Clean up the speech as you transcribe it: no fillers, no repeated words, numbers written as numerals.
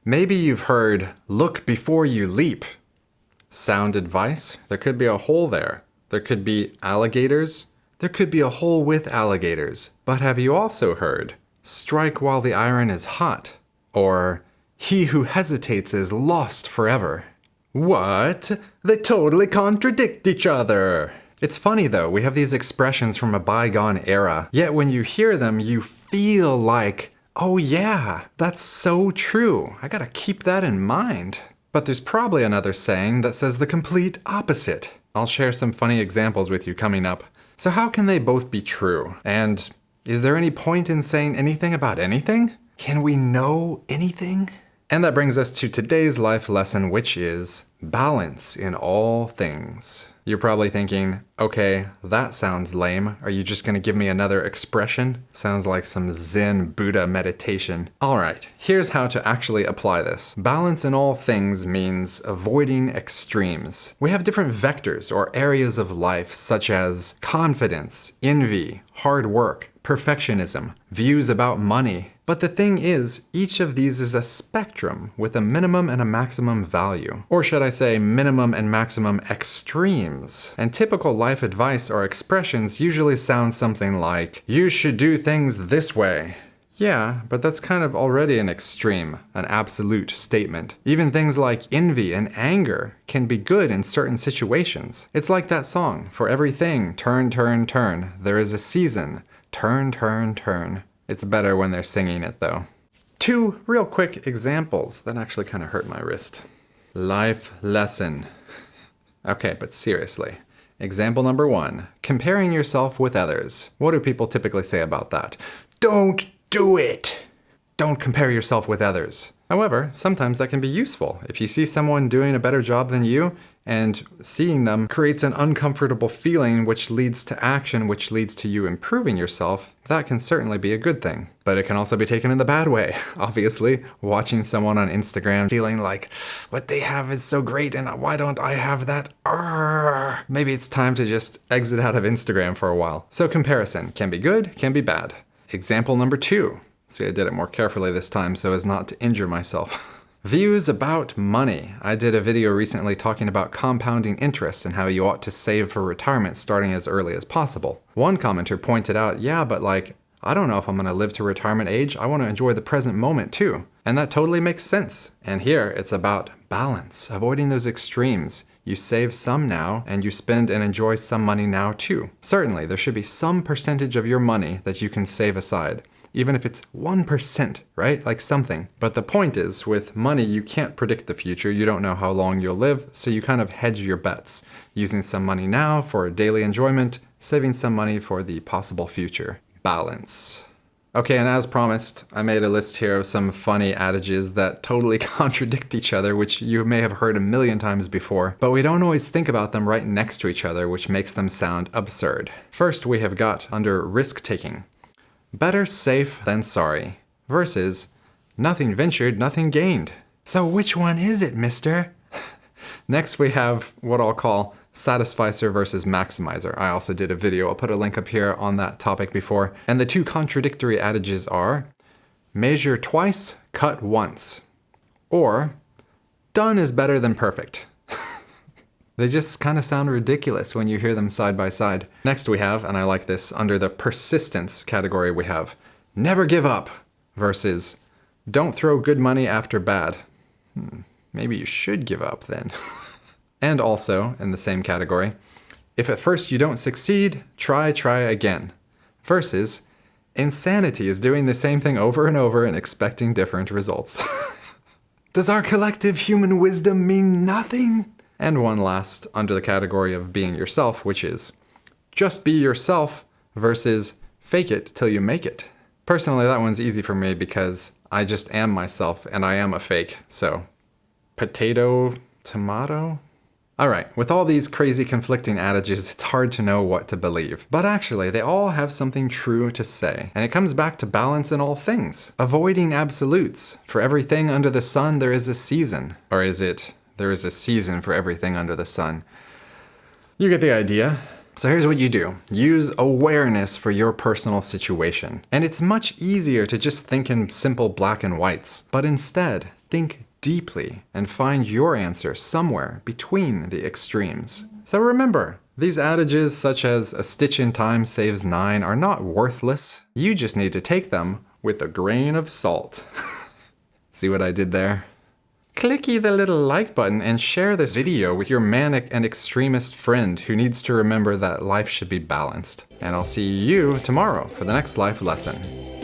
Maybe you've heard, look before you leap. Sound advice? There could be a hole there. There could be alligators. There could be a hole with alligators. But have you also heard, strike while the iron is hot? Or, he who hesitates is lost forever. What? They totally contradict each other. It's funny though, we have these expressions from a bygone era, yet when you hear them, you feel like, oh yeah, that's so true. I gotta keep that in mind. But there's probably another saying that says the complete opposite. I'll share some funny examples with you coming up. So how can they both be true? And is there any point in saying anything about anything? Can we know anything? And that brings us to today's life lesson, which is balance in all things. You're probably thinking, okay, that sounds lame. Are you just going to give me another expression? Sounds like some Zen Buddha meditation. All right, here's how to actually apply this. Balance in all things means avoiding extremes. We have different vectors or areas of life, such as confidence, envy, hard work, perfectionism, views about money. But the thing is, each of these is a spectrum with a minimum and a maximum value. Or should I say minimum and maximum extremes. And typical life advice or expressions usually sound something like, you should do things this way. Yeah, but that's kind of already an extreme, an absolute statement. Even things like envy and anger can be good in certain situations. It's like that song, for everything, turn, turn, turn. There is a season, turn, turn, turn. It's better when they're singing it though. 2 real quick examples that actually kind of hurt my wrist. Life lesson. Okay, but seriously. Example number 1, comparing yourself with others. What do people typically say about that? Don't do it! Don't compare yourself with others. However, sometimes that can be useful. If you see someone doing a better job than you, and seeing them creates an uncomfortable feeling which leads to action, which leads to you improving yourself, that can certainly be a good thing. But it can also be taken in the bad way. Obviously, watching someone on Instagram feeling like, what they have is so great and why don't I have that? Arrgh. Maybe it's time to just exit out of Instagram for a while. So comparison can be good, can be bad. Example number 2. See, I did it more carefully this time so as not to injure myself. Views about money. I did a video recently talking about compounding interest and how you ought to save for retirement starting as early as possible. One commenter pointed out, yeah, but I don't know if I'm going to live to retirement age. I want to enjoy the present moment too. And that totally makes sense. And here it's about balance, avoiding those extremes. You save some now and you spend and enjoy some money now too. Certainly, there should be some percentage of your money that you can save aside. Even if it's 1%, right? Like something. But the point is, with money, you can't predict the future. You don't know how long you'll live, so you kind of hedge your bets. Using some money now for daily enjoyment, saving some money for the possible future. Balance. Okay, and as promised, I made a list here of some funny adages that totally contradict each other, which you may have heard a million times before, but we don't always think about them right next to each other, which makes them sound absurd. First, we have got under risk-taking. Better safe than sorry, versus nothing ventured, nothing gained. So which one is it, mister? Next we have what I'll call satisficer versus maximizer. I also did a video, I'll put a link up here on that topic before. And the 2 contradictory adages are, measure twice, cut once. Or, done is better than perfect. They just kind of sound ridiculous when you hear them side by side. Next we have, and I like this, under the persistence category we have, never give up versus don't throw good money after bad. Maybe you should give up then. And also, in the same category, if at first you don't succeed, try again. Versus, insanity is doing the same thing over and over and expecting different results. Does our collective human wisdom mean nothing? And one last under the category of being yourself, which is just be yourself versus fake it till you make it. Personally, that one's easy for me because I just am myself and I am a fake. So, potato, tomato? All right, with all these crazy conflicting adages, it's hard to know what to believe. But actually, they all have something true to say. And it comes back to balance in all things. Avoiding absolutes. For everything under the sun, there is a season. Or is it, there is a season for everything under the sun? You get the idea. So here's what you do. Use awareness for your personal situation. And it's much easier to just think in simple black and whites. But instead, think deeply and find your answer somewhere between the extremes. So remember, these adages such as a stitch in time saves 9 are not worthless. You just need to take them with a grain of salt. See what I did there? Clicky the little like button and share this video with your manic and extremist friend who needs to remember that life should be balanced. And I'll see you tomorrow for the next life lesson.